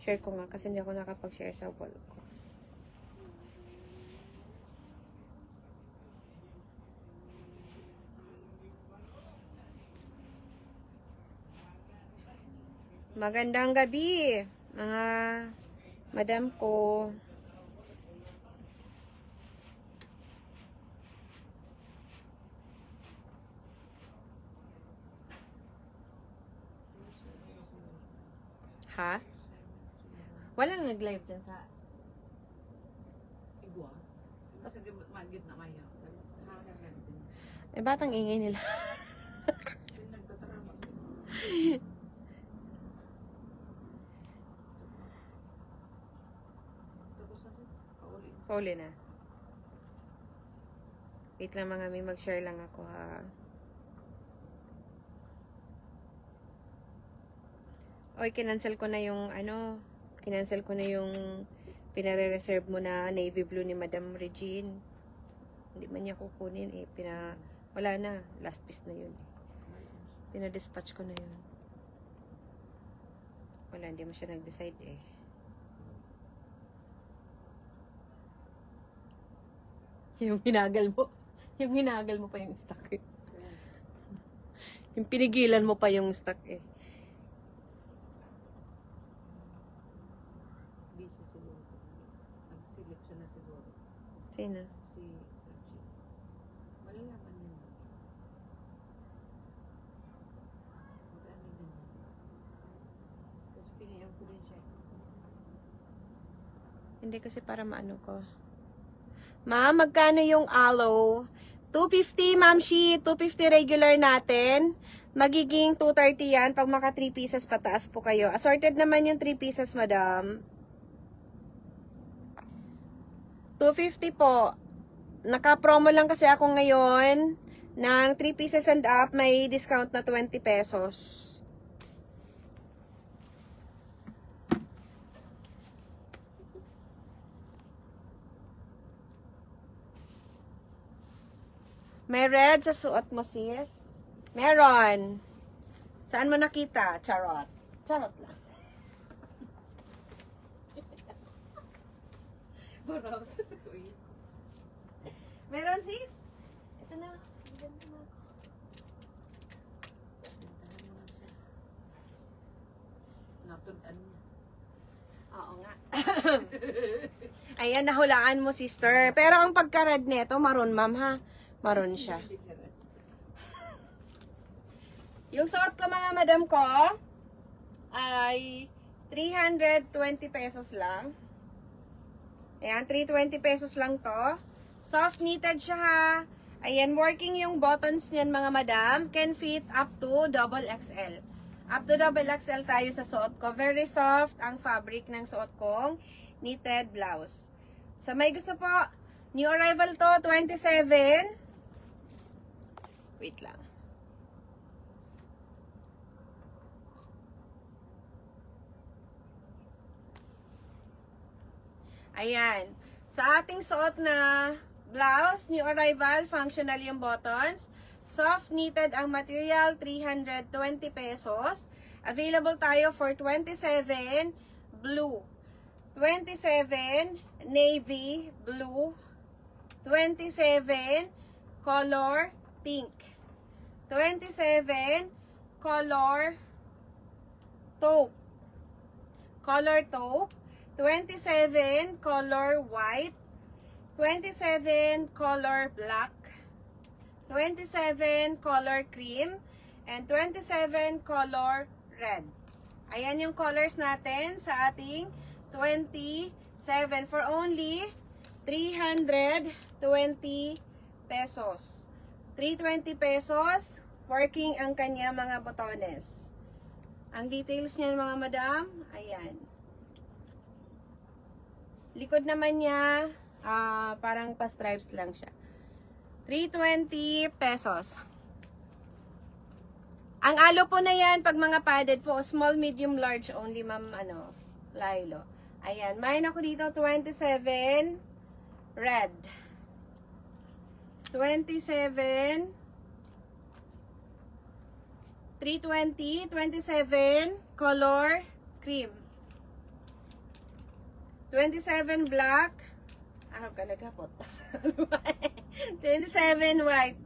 Share ko nga kasi hindi ako nakapag-share sa wall ko. Magandang gabi, mga madam ko. Ha? Walang nag-live dyan sa... Igwa. Basta magit na kayo. Eh, batang ingay nila. Nagtatrabaho. Tapos na siya. Paulit. Pauli na. Wait lang mga may mag-share lang ako ha. Oy, kinancel ko na yung kinancel ko na yung pinare-reserve mo na navy blue ni Madam Regine. Hindi man niya kukunin eh. Wala na. Last piece na yun. Pinadispatch ko na yun. Wala, hindi mo siya nag-decide eh. Yung hinagal mo. Yung hinagal mo pa yung stock eh. Yung pinigilan mo pa yung stock eh. Busy siguro. Nag-select siya na siguro. Sino? Si Regine. Malalaman niya. Mag-ano din. Tapos piniyam ko din siya. Hindi kasi para maano ko. Ma'am, magkano yung aloe? 250, Ma'am Shi. 250 regular natin. Magiging 230 yan pag maka 3 pieces pataas po kayo. Assorted naman yung 3 pieces, madam. 250 po. Naka-promo lang kasi ako ngayon. Ng 3 pieces and up, may discount na 20 pesos. May red sa suot mo, sis? Meron. Saan mo nakita? Charot. Charot lang. Parang sa kuya. Meron, sis? Ito na. Ganda na ako. Natudan niya. Oo nga. Ayan, nahulaan mo, sister. Pero ang pagka-red neto, maroon, ma'am, ha? Maroon siya. Yung suot ko, mga madam ko, ay 320 pesos lang. Ayan, 320 pesos lang to. Soft knitted siya, ha? Ayan, working yung buttons niyan, mga madam. Can fit up to double XL. Up to double XL tayo sa suot ko. Very soft ang fabric ng suot kong knitted blouse. Sa may gusto po, new arrival to, 27. Wait lang. Ayan. Sa ating suot na blouse, new arrival, functional yung buttons. Soft knitted ang material, 320 pesos. Available tayo for 27 blue. 27 navy blue. 27 color pink. 27 color taupe. Color taupe. 27 color white. 27 color black. 27 color cream. And 27 color red. Ayan yung colors natin sa ating 27 for only 320 pesos. 320 pesos, working ang kanya mga botones. Ang details niyan, mga madam, ayan. Likod naman niya, parang pa-stripes lang siya. 320 pesos. Ang alo po na yan, pag mga padded po, small, medium, large only, ma'am, Lilo. Ayan, mayroon ako dito 27 red. 27 320, 27 color cream. 27 black. Araw ka nagkapot. 27 white.